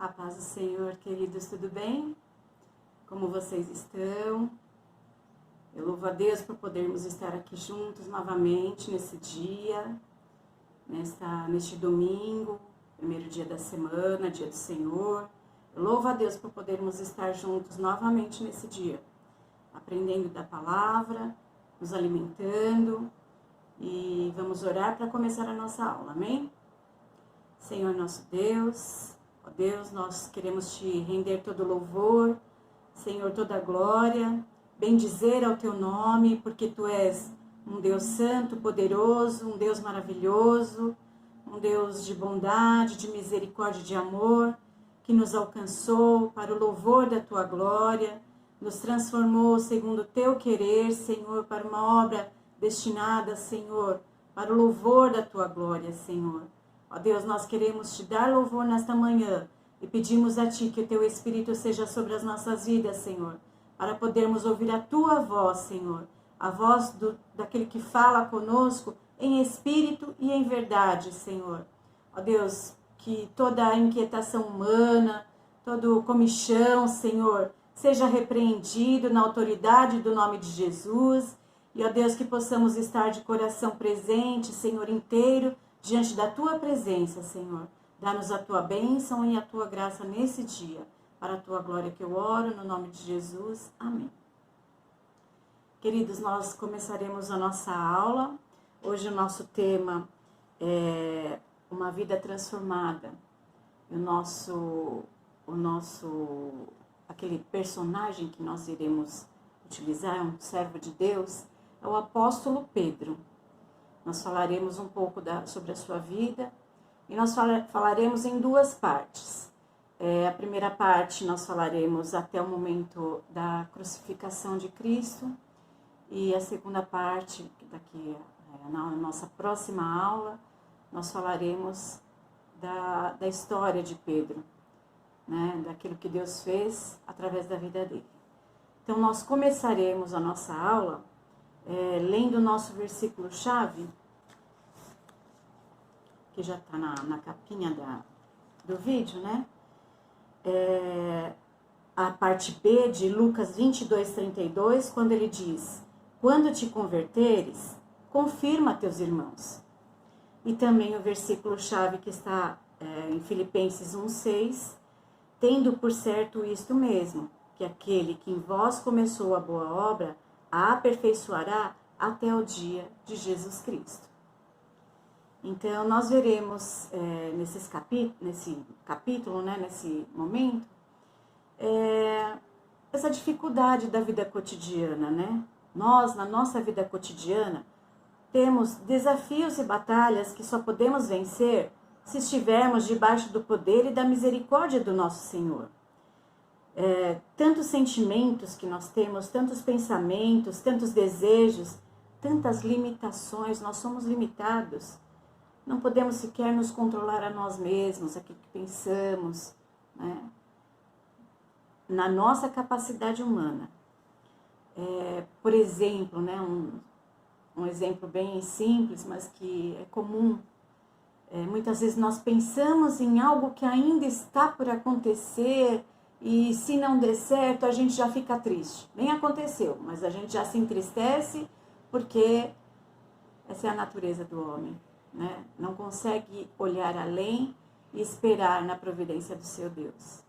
A paz do Senhor, queridos, tudo bem? Como vocês estão? Eu louvo a Deus por podermos estar aqui juntos novamente nesse dia, neste domingo, primeiro dia da semana, dia do Senhor. Eu louvo a Deus por podermos estar juntos novamente nesse dia, aprendendo da palavra, nos alimentando, e vamos orar para começar a nossa aula, amém? Senhor nosso Deus, ó Deus, nós queremos te render todo louvor, Senhor, toda glória, bendizer ao teu nome, porque tu és um Deus santo, poderoso, um Deus maravilhoso, um Deus de bondade, de misericórdia, de amor, que nos alcançou para o louvor da tua glória, nos transformou segundo o teu querer, Senhor, para uma obra destinada, Senhor, para o louvor da tua glória, Senhor. Ó Deus, nós queremos te dar louvor nesta manhã e pedimos a ti que o teu Espírito seja sobre as nossas vidas, Senhor, para podermos ouvir a tua voz, Senhor, a voz daquele que fala conosco em espírito e em verdade, Senhor. Ó Deus, que toda a inquietação humana, todo comichão, Senhor, seja repreendido na autoridade do nome de Jesus. E, ó Deus, que possamos estar de coração presente, Senhor, inteiro, diante da tua presença, Senhor. Dá-nos a tua bênção e a tua graça nesse dia. Para a tua glória que eu oro, no nome de Jesus. Amém. Queridos, nós começaremos a nossa aula. Hoje o nosso tema é uma vida transformada. Aquele personagem que nós iremos utilizar, é um servo de Deus, é o apóstolo Pedro. Nós falaremos um pouco sobre a sua vida e nós falaremos em duas partes. A primeira parte nós falaremos até o momento da crucificação de Cristo e a segunda parte, daqui na nossa próxima aula, nós falaremos da história de Pedro, né, daquilo que Deus fez através da vida dele. Então nós começaremos a nossa aula lendo o nosso versículo-chave, que já está na capinha do vídeo, né? A parte B de Lucas 22:32, quando ele diz: quando te converteres, confirma teus irmãos. E também o versículo-chave que está em Filipenses 1:6, tendo por certo isto mesmo, que aquele que em vós começou a boa obra, a aperfeiçoará até o dia de Jesus Cristo. Então, nós veremos nesse capítulo, né, nesse momento, essa dificuldade da vida cotidiana, né? Nós, na nossa vida cotidiana, temos desafios e batalhas que só podemos vencer se estivermos debaixo do poder e da misericórdia do nosso Senhor. Tantos sentimentos que nós temos, tantos pensamentos, tantos desejos, tantas limitações, nós somos limitados. Não podemos sequer nos controlar a nós mesmos, aquilo que pensamos, né? Na nossa capacidade humana. Por exemplo, né, um exemplo bem simples, mas que é comum. Muitas vezes nós pensamos em algo que ainda está por acontecer e se não der certo a gente já fica triste. Nem aconteceu, mas a gente já se entristece porque essa é a natureza do homem, né? Não consegue olhar além e esperar na providência do seu Deus.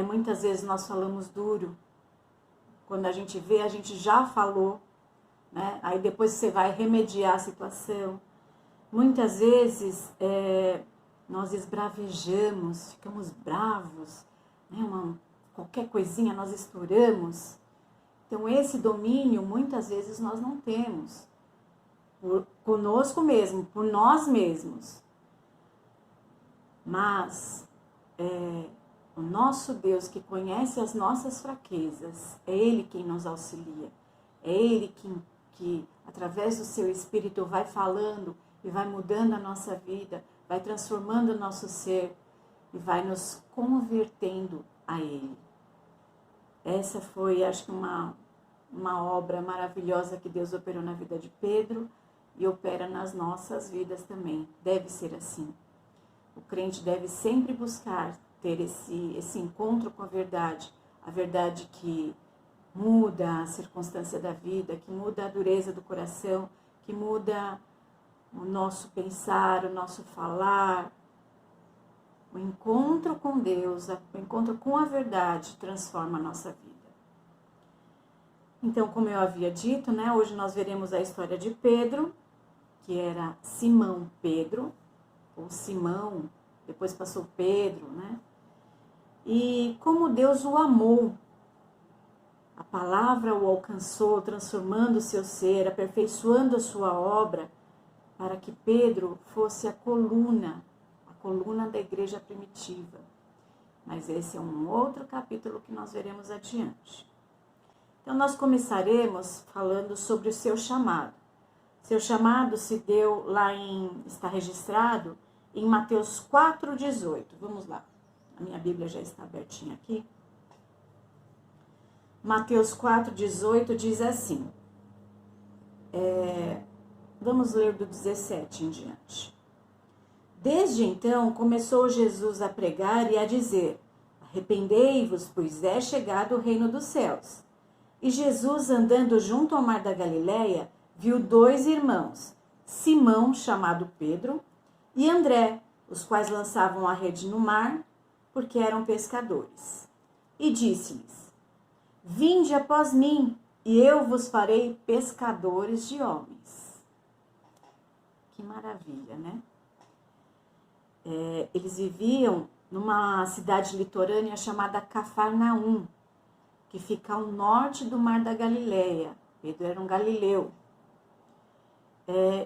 Muitas vezes nós falamos duro. Quando a gente vê, a gente já falou, né? Aí depois você vai remediar a situação. Muitas vezes nós esbravejamos, ficamos bravos, né? Qualquer coisinha nós estouramos. Então esse domínio muitas vezes nós não temos. Conosco mesmo, por nós mesmos. Mas o nosso Deus que conhece as nossas fraquezas, é Ele quem nos auxilia. É Ele que através do seu Espírito vai falando e vai mudando a nossa vida, vai transformando o nosso ser e vai nos convertendo a Ele. Essa foi, acho que uma obra maravilhosa que Deus operou na vida de Pedro e opera nas nossas vidas também. Deve ser assim. O crente deve sempre buscar ter esse encontro com a verdade que muda a circunstância da vida, que muda a dureza do coração, que muda o nosso pensar, o nosso falar. O encontro com Deus, o encontro com a verdade transforma a nossa vida. Então, como eu havia dito, né, hoje nós veremos a história de Pedro, que era Simão Pedro, ou Simão, depois passou Pedro, né? E como Deus o amou. A palavra o alcançou, transformando o seu ser, aperfeiçoando a sua obra, para que Pedro fosse a coluna da igreja primitiva. Mas esse é um outro capítulo que nós veremos adiante. Então, nós começaremos falando sobre o seu chamado. Seu chamado se deu está registrado em Mateus 4,18. Vamos lá. A minha Bíblia já está abertinha aqui. Mateus 4,18 diz assim. Vamos ler do 17 em diante. Desde então, começou Jesus a pregar e a dizer: arrependei-vos, pois é chegado o reino dos céus. E Jesus, andando junto ao mar da Galileia, viu 2 irmãos, Simão, chamado Pedro, e André, os quais lançavam a rede no mar, porque eram pescadores. E disse-lhes: vinde após mim, e eu vos farei pescadores de homens. Que maravilha, né? Eles viviam numa cidade litorânea chamada Cafarnaum, que fica ao norte do mar da Galileia. Pedro era um galileu.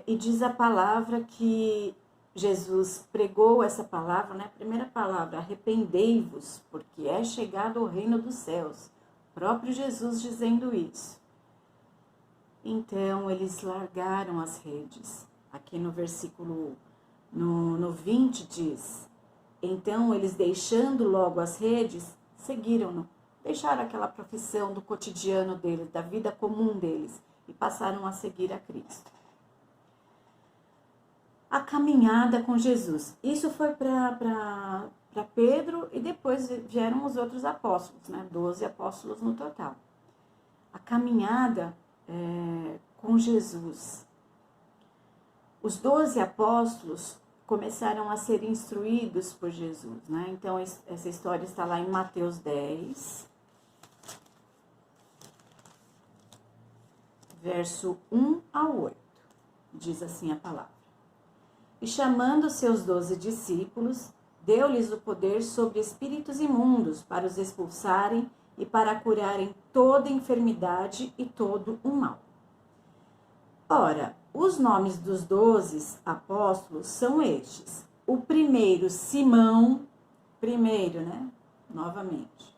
E diz a palavra que Jesus pregou essa palavra, né? A primeira palavra, arrependei-vos, porque é chegado o reino dos céus. O próprio Jesus dizendo isso. Então, eles largaram as redes. Aqui no versículo no 20 diz: então eles, deixando logo as redes, seguiram-no. Deixaram aquela profissão do cotidiano deles, da vida comum deles, e passaram a seguir a Cristo. A caminhada com Jesus. Isso foi para Pedro, e depois vieram os outros apóstolos, né? 12 apóstolos no total. A caminhada com Jesus. Os 12 apóstolos começaram a ser instruídos por Jesus, né? Então, essa história está lá em Mateus 10, verso 1 ao 8. Diz assim a palavra. E chamando seus 12 discípulos, deu-lhes o poder sobre espíritos imundos para os expulsarem e para curarem toda enfermidade e todo o mal. Ora, os nomes dos 12 apóstolos são estes. O primeiro, Simão, né? Novamente.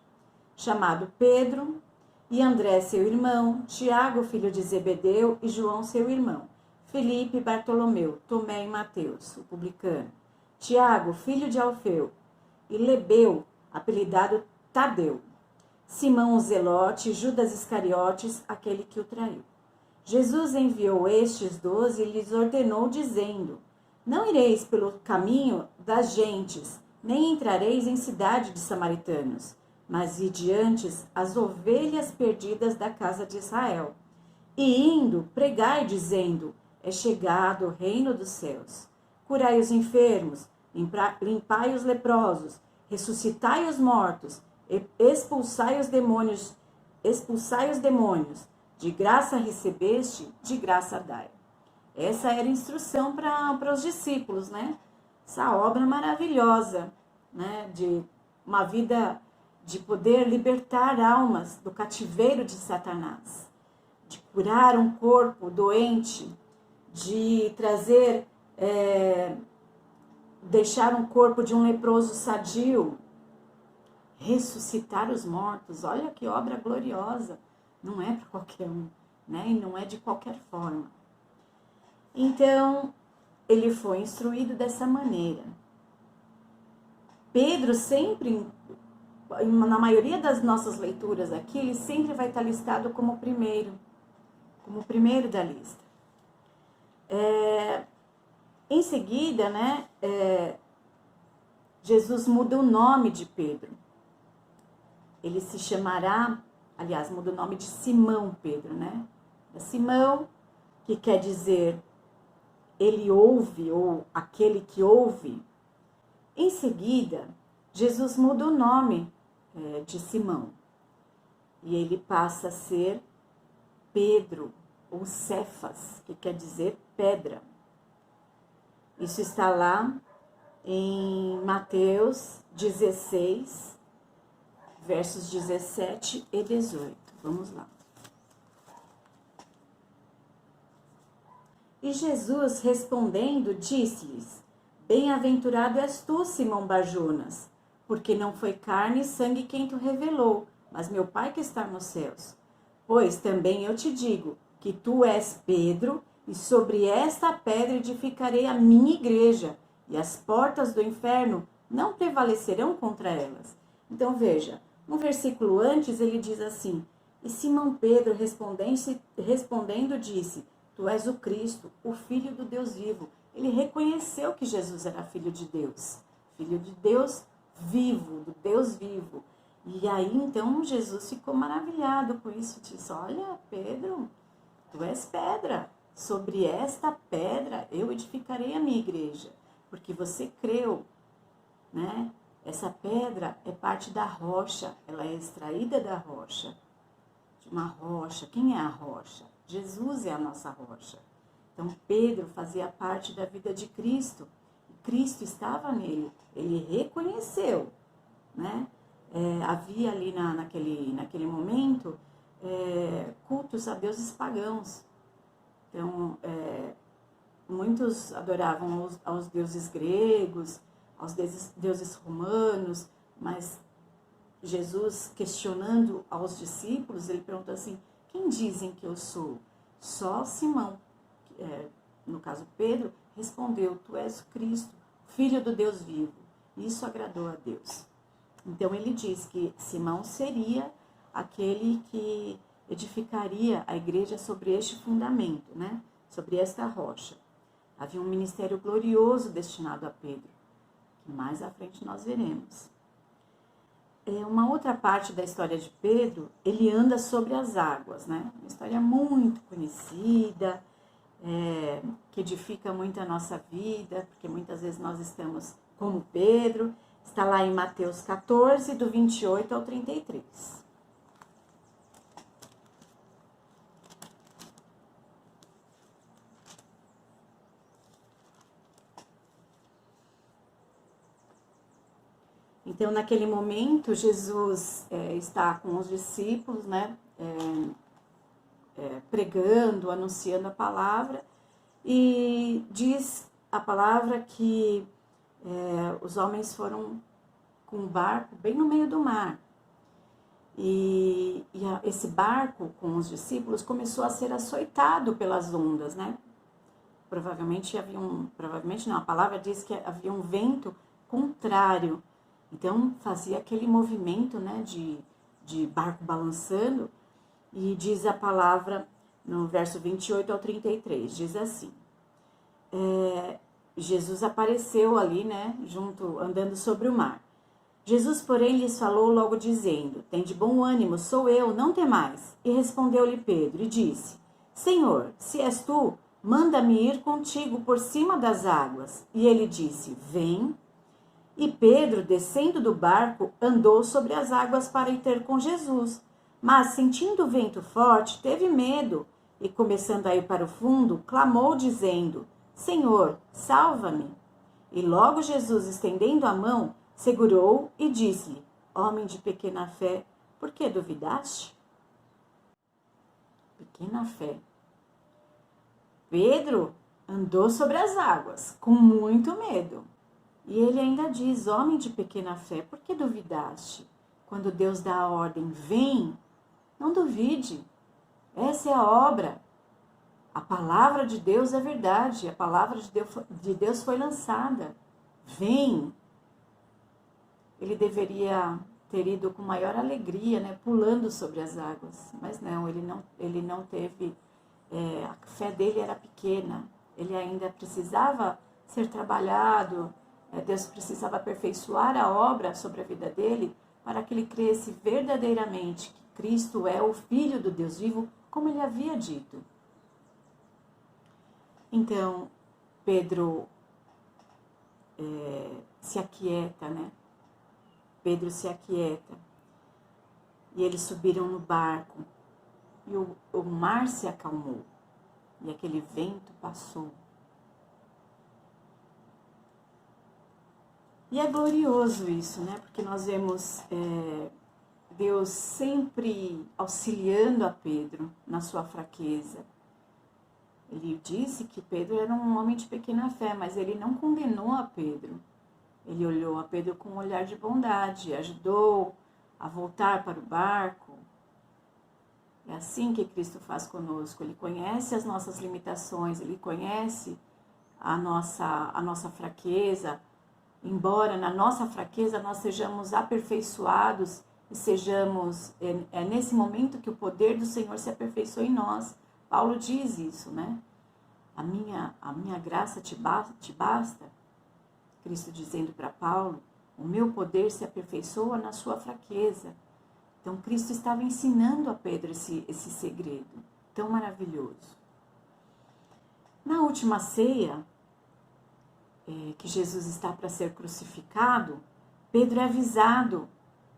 Chamado Pedro, e André, seu irmão, Tiago, filho de Zebedeu, e João, seu irmão, Felipe, Bartolomeu, Tomé e Mateus, o publicano, Tiago, filho de Alfeu, e Lebeu, apelidado Tadeu, Simão o Zelote, Judas Iscariotes, aquele que o traiu. Jesus enviou estes 12 e lhes ordenou, dizendo: não ireis pelo caminho das gentes, nem entrareis em cidade de samaritanos, mas ide antes as ovelhas perdidas da casa de Israel. E indo, pregai, dizendo: é chegado o reino dos céus. Curai os enfermos, limpai os leprosos, ressuscitai os mortos, expulsai os demônios. De graça recebeste, de graça dai. Essa era a instrução para os discípulos, né? Essa obra maravilhosa, né? De uma vida de poder libertar almas do cativeiro de Satanás, de curar um corpo doente, de trazer, deixar um corpo de um leproso sadio, ressuscitar os mortos. Olha que obra gloriosa. Não é para qualquer um, né? E não é de qualquer forma. Então, ele foi instruído dessa maneira. Pedro sempre, na maioria das nossas leituras aqui, ele sempre vai estar listado como o primeiro da lista. Em seguida, né, Jesus muda o nome de Pedro. Ele se chamará, aliás, muda o nome de Simão Pedro, né? Simão, que quer dizer ele ouve, ou aquele que ouve. Em seguida, Jesus muda o nome de Simão. E ele passa a ser Pedro, ou Cefas, que quer dizer pedra. Isso está lá em Mateus 16, versos 17 e 18. Vamos lá. E Jesus, respondendo, disse-lhes: Bem-aventurado és tu, Simão Bar-Jonas, porque não foi carne e sangue quem te revelou, mas meu Pai que está nos céus. Pois também eu te digo que tu és Pedro, e sobre esta pedra edificarei a minha igreja, e as portas do inferno não prevalecerão contra elas. Então veja, no versículo antes ele diz assim: E Simão Pedro respondendo disse: Tu és o Cristo, o Filho do Deus vivo. Ele reconheceu que Jesus era Filho de Deus vivo, do Deus vivo. E aí então Jesus ficou maravilhado com isso, disse: Olha, Pedro, tu és pedra, sobre esta pedra eu edificarei a minha igreja, porque você creu, né? Essa pedra é parte da rocha, ela é extraída da rocha, de uma rocha. Quem é a rocha? Jesus é a nossa rocha. Então Pedro fazia parte da vida de Cristo, Cristo estava nele, ele reconheceu, né? Havia ali naquele momento cultos a deuses pagãos. Então, muitos adoravam aos deuses gregos, aos deuses romanos, mas Jesus, questionando aos discípulos, ele perguntou assim: quem dizem que eu sou? Só Simão, no caso Pedro, respondeu: tu és o Cristo, Filho do Deus vivo. Isso agradou a Deus. Então ele diz que Simão seria aquele que edificaria a igreja sobre este fundamento, né? Sobre esta rocha. Havia um ministério glorioso destinado a Pedro, que mais à frente nós veremos. Uma outra parte da história de Pedro, ele anda sobre as águas, né? Uma história muito conhecida, que edifica muito a nossa vida, porque muitas vezes nós estamos como Pedro. Está lá em Mateus 14, do 28 ao 33. Então, naquele momento, Jesus está com os discípulos, né, pregando, anunciando a palavra, e diz a palavra que os homens foram com um barco bem no meio do mar. E esse barco com os discípulos começou a ser açoitado pelas ondas, né? Provavelmente não, a palavra diz que havia um vento contrário. Então fazia aquele movimento, né, de barco balançando. E diz a palavra no verso 28 ao 33, diz assim: Jesus apareceu ali, né, andando sobre o mar. Jesus, porém, lhes falou logo dizendo: Tende bom ânimo, sou eu, não temais. E respondeu-lhe Pedro e disse: Senhor, se és tu, manda-me ir contigo por cima das águas. E ele disse: Vem. E Pedro, descendo do barco, andou sobre as águas para ir ter com Jesus. Mas, sentindo o vento forte, teve medo e, começando a ir para o fundo, clamou, dizendo: Senhor, salva-me. E logo Jesus, estendendo a mão, segurou e disse-lhe: Homem de pequena fé, por que duvidaste? Pequena fé. Pedro andou sobre as águas, com muito medo. E ele ainda diz: Homem de pequena fé, por que duvidaste? Quando Deus dá a ordem, vem, não duvide. Essa é a obra. A palavra de Deus é verdade. A palavra de Deus foi lançada. Vem. Ele deveria ter ido com maior alegria, né, pulando sobre as águas. Mas não, ele não teve. A fé dele era pequena. Ele ainda precisava ser trabalhado, Deus precisava aperfeiçoar a obra sobre a vida dele para que ele cresce verdadeiramente que Cristo é o Filho do Deus vivo, como ele havia dito. Então, Pedro se aquieta, né? Pedro se aquieta. E eles subiram no barco. E o mar se acalmou. E aquele vento passou. E é glorioso isso, né? Porque nós vemos Deus sempre auxiliando a Pedro na sua fraqueza. Ele disse que Pedro era um homem de pequena fé, mas ele não condenou a Pedro. Ele olhou a Pedro com um olhar de bondade, ajudou a voltar para o barco. É assim que Cristo faz conosco. Ele conhece as nossas limitações, ele conhece a nossa fraqueza. Embora na nossa fraqueza nós sejamos aperfeiçoados e sejamos, é nesse momento que o poder do Senhor se aperfeiçoa em nós. Paulo diz isso, né? A minha graça te basta. Cristo dizendo para Paulo, o meu poder se aperfeiçoa na sua fraqueza. Então Cristo estava ensinando a Pedro esse segredo tão maravilhoso. Na última ceia, que Jesus está para ser crucificado, Pedro é avisado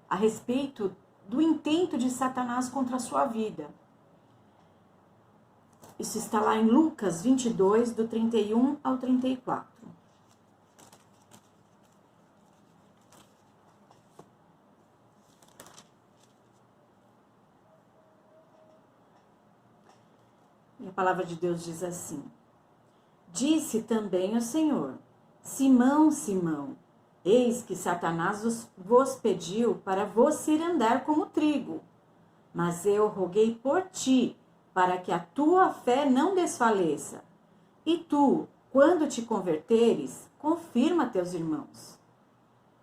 a respeito do intento de Satanás contra a sua vida. Isso está lá em Lucas 22, do 31 ao 34. E a palavra de Deus diz assim: Disse também o Senhor: Simão, Simão, eis que Satanás vos pediu para vos ir andar como trigo. Mas eu roguei por ti, para que a tua fé não desfaleça. E tu, quando te converteres, confirma teus irmãos.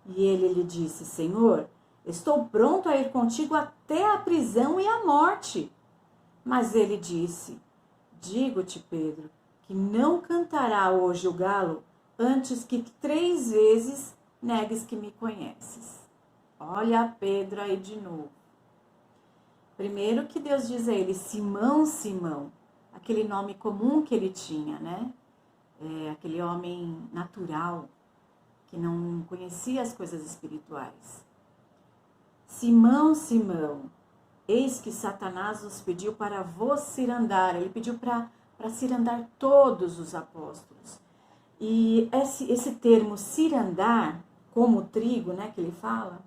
E ele lhe disse: Senhor, estou pronto a ir contigo até a prisão e a morte. Mas ele disse: Digo-te, Pedro, que não cantará hoje o galo antes que 3 vezes negues que me conheces. Olha Pedro aí de novo. Primeiro que Deus diz a ele, Simão, Simão, aquele nome comum que ele tinha, né? Aquele homem natural, que não conhecia as coisas espirituais. Simão, Simão, eis que Satanás os pediu para vos cirandar. Ele pediu para cirandar todos os apóstolos. E esse termo cirandar, como trigo, né, que ele fala,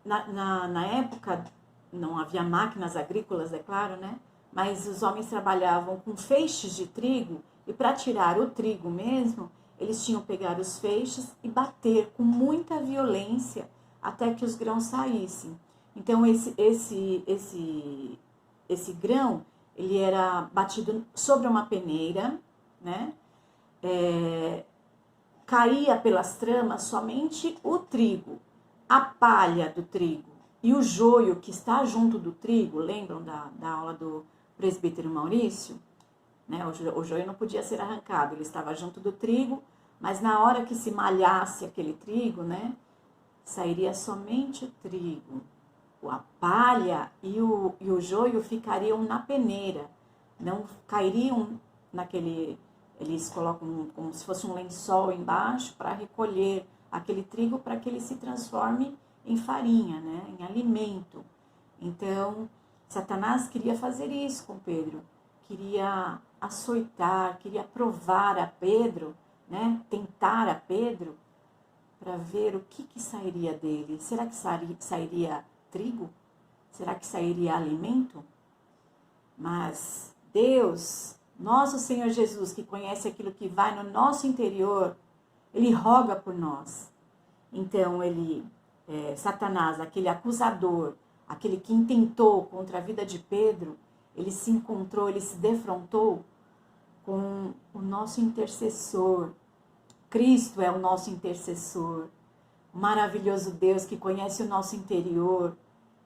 na época não havia máquinas agrícolas, é claro, né? Mas os homens trabalhavam com feixes de trigo e para tirar o trigo mesmo, eles tinham que pegar os feixes e bater com muita violência até que os grãos saíssem. Então esse grão, ele era batido sobre uma peneira, né? Caía pelas tramas somente o trigo, a palha do trigo e o joio que está junto do trigo. Lembram da aula do presbítero Maurício? Né? O joio não podia ser arrancado, ele estava junto do trigo, mas na hora que se malhasse aquele trigo, né, sairia somente o trigo. A palha e o joio ficariam na peneira, não cairiam naquele... Eles colocam como se fosse um lençol embaixo para recolher aquele trigo para que ele se transforme em farinha, né? Em alimento. Então, Satanás queria fazer isso com Pedro. Queria açoitar, queria provar a Pedro, né? Tentar a Pedro para ver o que sairia dele. Será que sairia trigo? Será que sairia alimento? Mas Deus... Nosso Senhor Jesus, que conhece aquilo que vai no nosso interior, ele roga por nós. Então, Satanás, aquele acusador, aquele que intentou contra a vida de Pedro, ele se encontrou, ele se defrontou com o nosso intercessor. Cristo é o nosso intercessor. O maravilhoso Deus que conhece o nosso interior,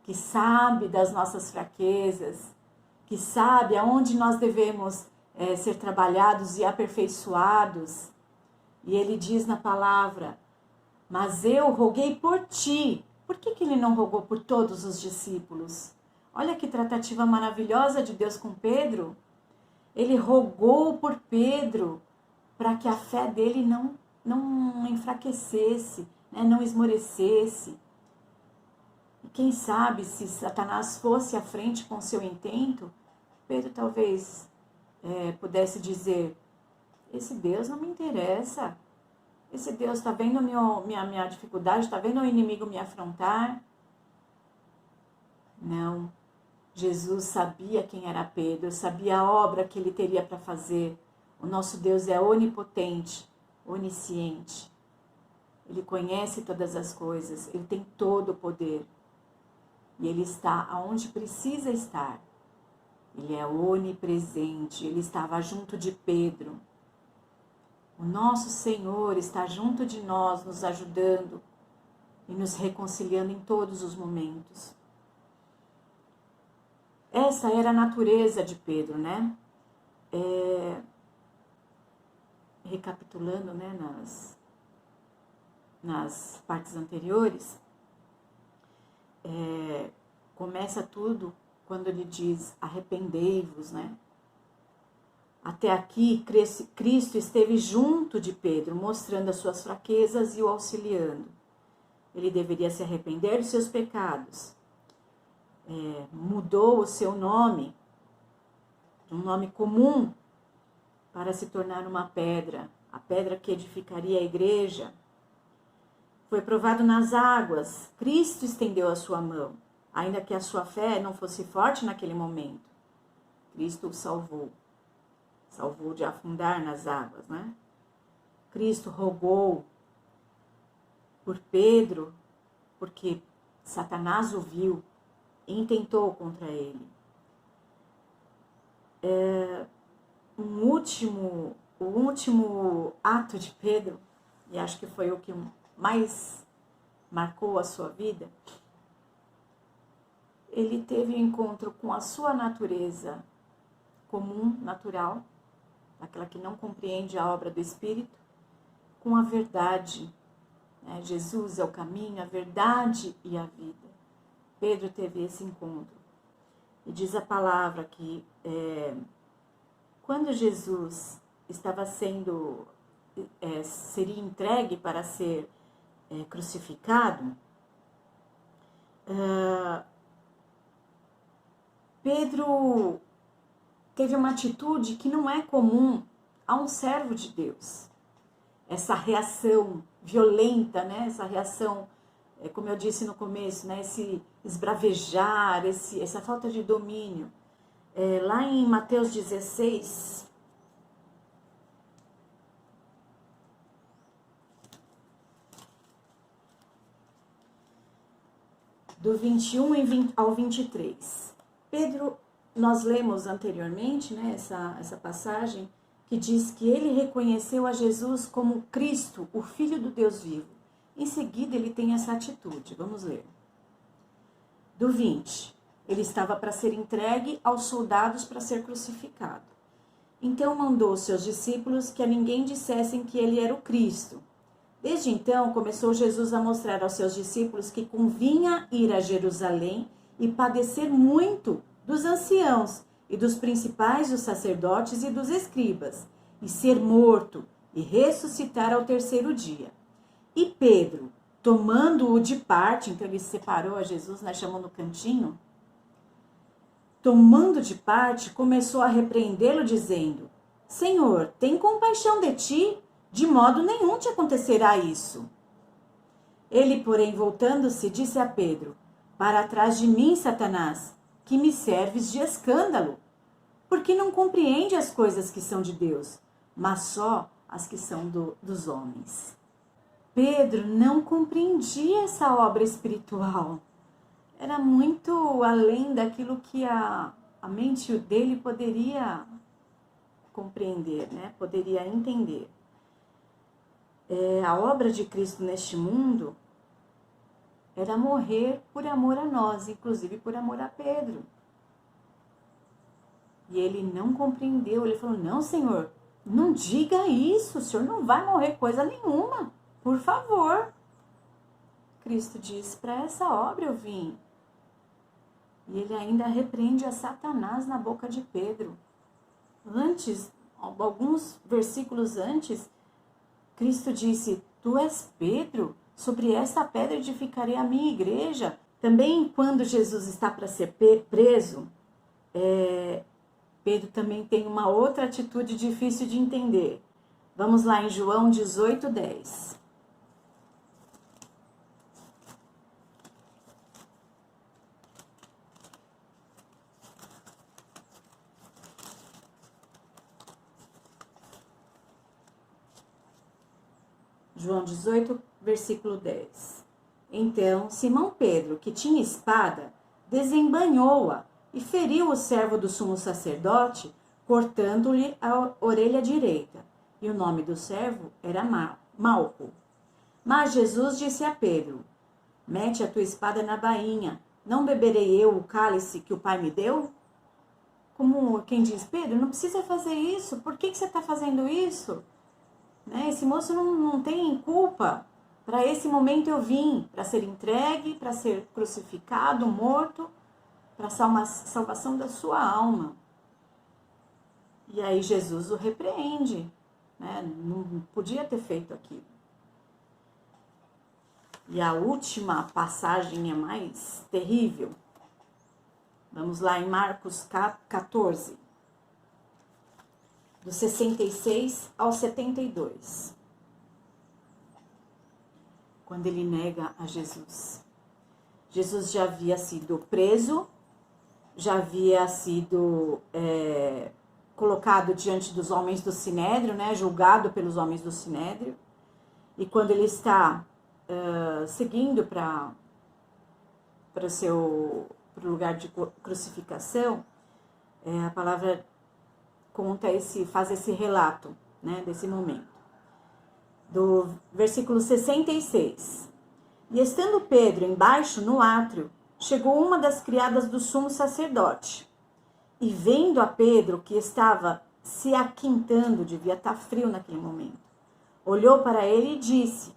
que sabe das nossas fraquezas, que sabe aonde nós devemos ser trabalhados e aperfeiçoados. E ele diz na palavra, mas eu roguei por ti. Por que ele não rogou por todos os discípulos? Olha que tratativa maravilhosa de Deus com Pedro. Ele rogou por Pedro para que a fé dele não enfraquecesse, né? Não esmorecesse. E quem sabe, se Satanás fosse à frente com seu intento, Pedro talvez pudesse dizer, esse Deus não me interessa. Esse Deus está vendo minha dificuldade, está vendo o inimigo me afrontar. Não. Jesus sabia quem era Pedro, sabia a obra que ele teria para fazer. O nosso Deus é onipotente, onisciente. Ele conhece todas as coisas, ele tem todo o poder. E ele está aonde precisa estar. Ele é onipresente, ele estava junto de Pedro. O nosso Senhor está junto de nós, nos ajudando e nos reconciliando em todos os momentos. Essa era a natureza de Pedro, né? Recapitulando, né, nas partes anteriores, começa tudo quando ele diz, arrependei-vos, né? Até aqui, Cristo esteve junto de Pedro, mostrando as suas fraquezas e o auxiliando. Ele deveria se arrepender dos seus pecados. Mudou o seu nome, de um nome comum, para se tornar uma pedra, a pedra que edificaria a igreja. Foi provado nas águas, Cristo estendeu a sua mão, ainda que a sua fé não fosse forte naquele momento. Cristo o salvou de afundar nas águas, né? Cristo rogou por Pedro, porque Satanás o viu e intentou contra ele. O último ato de Pedro, e acho que foi o que mais marcou a sua vida, ele teve um encontro com a sua natureza comum, natural, aquela que não compreende a obra do Espírito, com a verdade. Né? Jesus é o caminho, a verdade e a vida. Pedro teve esse encontro. E diz a palavra que quando Jesus estava seria entregue para ser crucificado, Pedro teve uma atitude que não é comum a um servo de Deus. Essa reação violenta, né? Essa reação, como eu disse no começo, né? Esse esbravejar, essa falta de domínio. Lá em Mateus 16, do 21 ao 23. Pedro, nós lemos anteriormente, né, essa passagem, que diz que ele reconheceu a Jesus como Cristo, o Filho do Deus vivo. Em seguida, ele tem essa atitude. Vamos ler. Do 20. Ele estava para ser entregue aos soldados para ser crucificado. Então mandou seus discípulos que a ninguém dissessem que ele era o Cristo. Desde então, começou Jesus a mostrar aos seus discípulos que convinha ir a Jerusalém e padecer muito dos anciãos e dos principais dos sacerdotes e dos escribas, e ser morto e ressuscitar ao terceiro dia. E Pedro, tomando-o de parte, então ele separou a Jesus, né, chamou no cantinho, tomando de parte, começou a repreendê-lo, dizendo: Senhor, tem compaixão de ti, de modo nenhum te acontecerá isso. Ele, porém, voltando-se, disse a Pedro: Para trás de mim, Satanás, que me serves de escândalo, porque não compreende as coisas que são de Deus, mas só as que são dos homens. Pedro não compreendia essa obra espiritual. Era muito além daquilo que a mente dele poderia compreender, né? Poderia entender. A obra de Cristo neste mundo era morrer por amor a nós, inclusive por amor a Pedro. E ele não compreendeu, ele falou: não, Senhor, não diga isso, o senhor não vai morrer coisa nenhuma, por favor. Cristo diz, para essa obra eu vim. E ele ainda repreende a Satanás na boca de Pedro. Antes, alguns versículos antes, Cristo disse, tu és Pedro, sobre esta pedra edificarei a minha igreja. Também quando Jesus está para ser preso, Pedro também tem uma outra atitude difícil de entender. Vamos lá em João 18:10. João 18, versículo 10. Então, Simão Pedro, que tinha espada, desembainhou-a e feriu o servo do sumo sacerdote, cortando-lhe a orelha direita. E o nome do servo era Malco. Mas Jesus disse a Pedro, mete a tua espada na bainha, não beberei eu o cálice que o Pai me deu? Como quem diz, Pedro, não precisa fazer isso, por que você está fazendo isso? Esse moço não tem culpa. Para esse momento eu vim, para ser entregue, para ser crucificado, morto, para a salvação da sua alma. E aí Jesus o repreende, não podia ter feito aquilo. E a última passagem é mais terrível. Vamos lá em Marcos 14. Do 66 ao 72. Quando ele nega a Jesus. Jesus já havia sido preso, já havia sido colocado diante dos homens do Sinédrio, julgado pelos homens do Sinédrio. E quando ele está seguindo para o lugar de crucificação, a palavra faz esse relato, desse momento. Do versículo 66. E estando Pedro embaixo no átrio, chegou uma das criadas do sumo sacerdote. E vendo a Pedro, que estava se aquintando, devia estar frio naquele momento, olhou para ele e disse,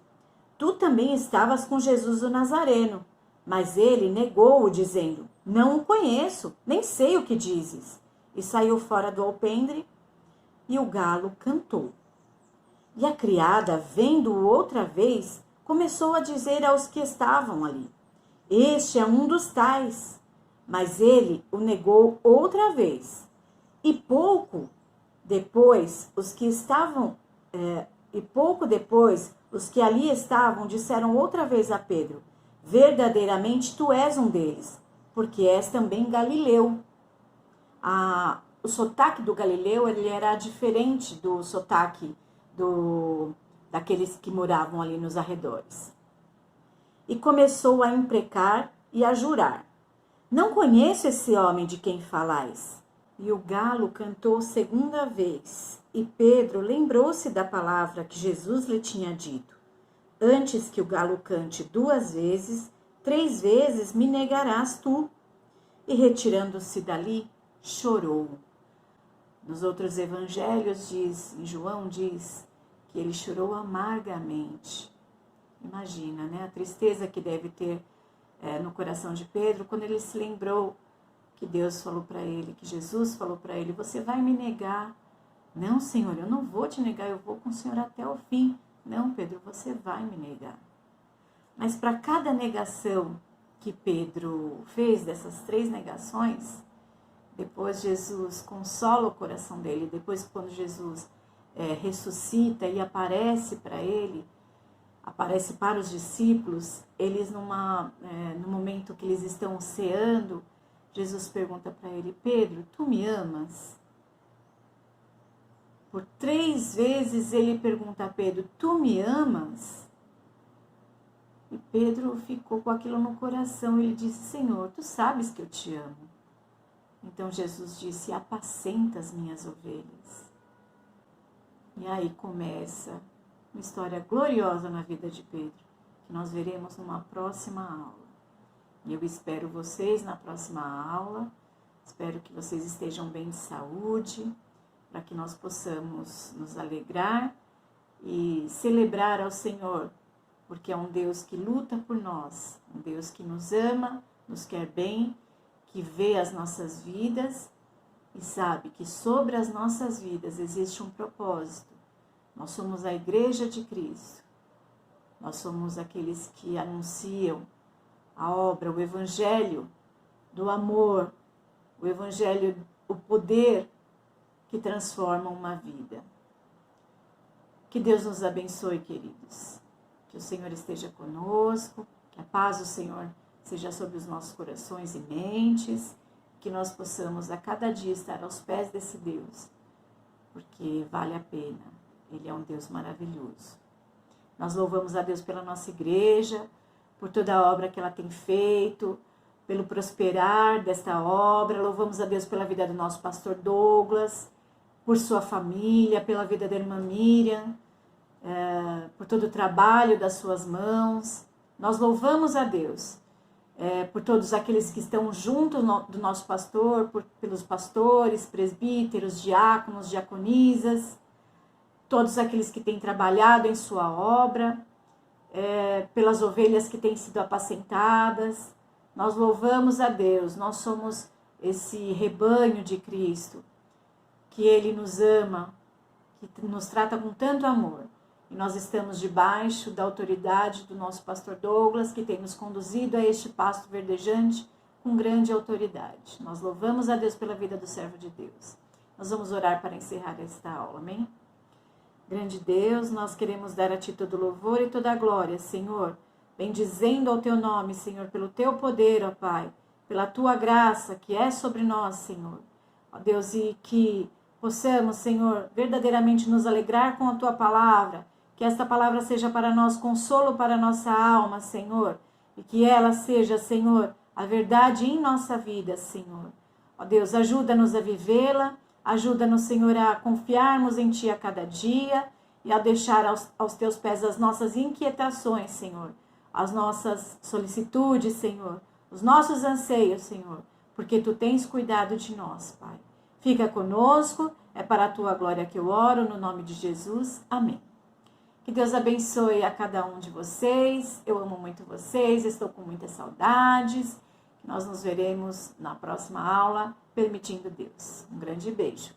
tu também estavas com Jesus o Nazareno. Mas ele negou-o, dizendo, não o conheço, nem sei o que dizes. E saiu fora do alpendre, e o galo cantou. E a criada, vendo-o outra vez, começou a dizer aos que estavam ali, este é um dos tais. Mas ele o negou outra vez. E pouco depois, os que ali estavam, disseram outra vez a Pedro, verdadeiramente tu és um deles, porque és também galileu. O sotaque do Galileu ele era diferente do sotaque daqueles que moravam ali nos arredores. E começou a imprecar e a jurar, não conheço esse homem de quem falais. E o galo cantou segunda vez, e Pedro lembrou-se da palavra que Jesus lhe tinha dito, antes que o galo cante 2 vezes, 3 vezes me negarás tu. E retirando-se dali, chorou. Nos outros evangelhos em João diz que ele chorou amargamente. Imagina, a tristeza que deve ter no coração de Pedro quando ele se lembrou que Deus falou para ele, que Jesus falou para ele, você vai me negar. Não, Senhor, eu não vou te negar, eu vou com o Senhor até o fim. Não, Pedro, você vai me negar. Mas para cada negação que Pedro fez, dessas 3 negações, depois Jesus consola o coração dele. Depois, quando Jesus ressuscita e aparece para ele, aparece para os discípulos, eles no momento que eles estão ceando, Jesus pergunta para ele, Pedro, tu me amas? Por 3 vezes ele pergunta a Pedro, tu me amas? E Pedro ficou com aquilo no coração. Ele disse, Senhor, tu sabes que eu te amo. Então Jesus disse, apacenta as minhas ovelhas. E aí começa uma história gloriosa na vida de Pedro, que nós veremos numa próxima aula. E eu espero vocês na próxima aula. Espero que vocês estejam bem de saúde. para que nós possamos nos alegrar e celebrar ao Senhor, porque é um Deus que luta por nós, um Deus que nos ama, nos quer bem, que vê as nossas vidas e sabe que sobre as nossas vidas existe um propósito. Nós somos a Igreja de Cristo, nós somos aqueles que anunciam a obra, o Evangelho do amor, o Evangelho, o poder que transforma uma vida. Que Deus nos abençoe, queridos. Que o Senhor esteja conosco, que a paz do Senhor seja sobre os nossos corações e mentes, que nós possamos a cada dia estar aos pés desse Deus, porque vale a pena, Ele é um Deus maravilhoso. Nós louvamos a Deus pela nossa igreja, por toda a obra que ela tem feito, pelo prosperar desta obra, louvamos a Deus pela vida do nosso pastor Douglas, por sua família, pela vida da irmã Miriam, por todo o trabalho das suas mãos. Nós louvamos a Deus por todos aqueles que estão junto do nosso pastor, pelos pastores, presbíteros, diáconos, diaconisas, todos aqueles que têm trabalhado em sua obra, pelas ovelhas que têm sido apacentadas. Nós louvamos a Deus, nós somos esse rebanho de Cristo, que Ele nos ama, que nos trata com tanto amor. E nós estamos debaixo da autoridade do nosso pastor Douglas, que tem nos conduzido a este pasto verdejante com grande autoridade. Nós louvamos a Deus pela vida do servo de Deus. Nós vamos orar para encerrar esta aula, amém? Grande Deus, nós queremos dar a Ti todo louvor e toda a glória, Senhor, bendizendo ao Teu nome, Senhor, pelo Teu poder, ó Pai, pela Tua graça que é sobre nós, Senhor. Ó Deus, e que possamos, Senhor, verdadeiramente nos alegrar com a Tua palavra, que esta palavra seja para nós consolo para a nossa alma, Senhor, e que ela seja, Senhor, a verdade em nossa vida, Senhor. Ó Deus, ajuda-nos a vivê-la, ajuda-nos, Senhor, a confiarmos em Ti a cada dia e a deixar aos Teus pés as nossas inquietações, Senhor, as nossas solicitudes, Senhor, os nossos anseios, Senhor, porque Tu tens cuidado de nós, Pai. Fica conosco, é para a Tua glória que eu oro, no nome de Jesus. Amém. Que Deus abençoe a cada um de vocês. Eu amo muito vocês, estou com muitas saudades. Nós nos veremos na próxima aula, permitindo Deus. Um grande beijo.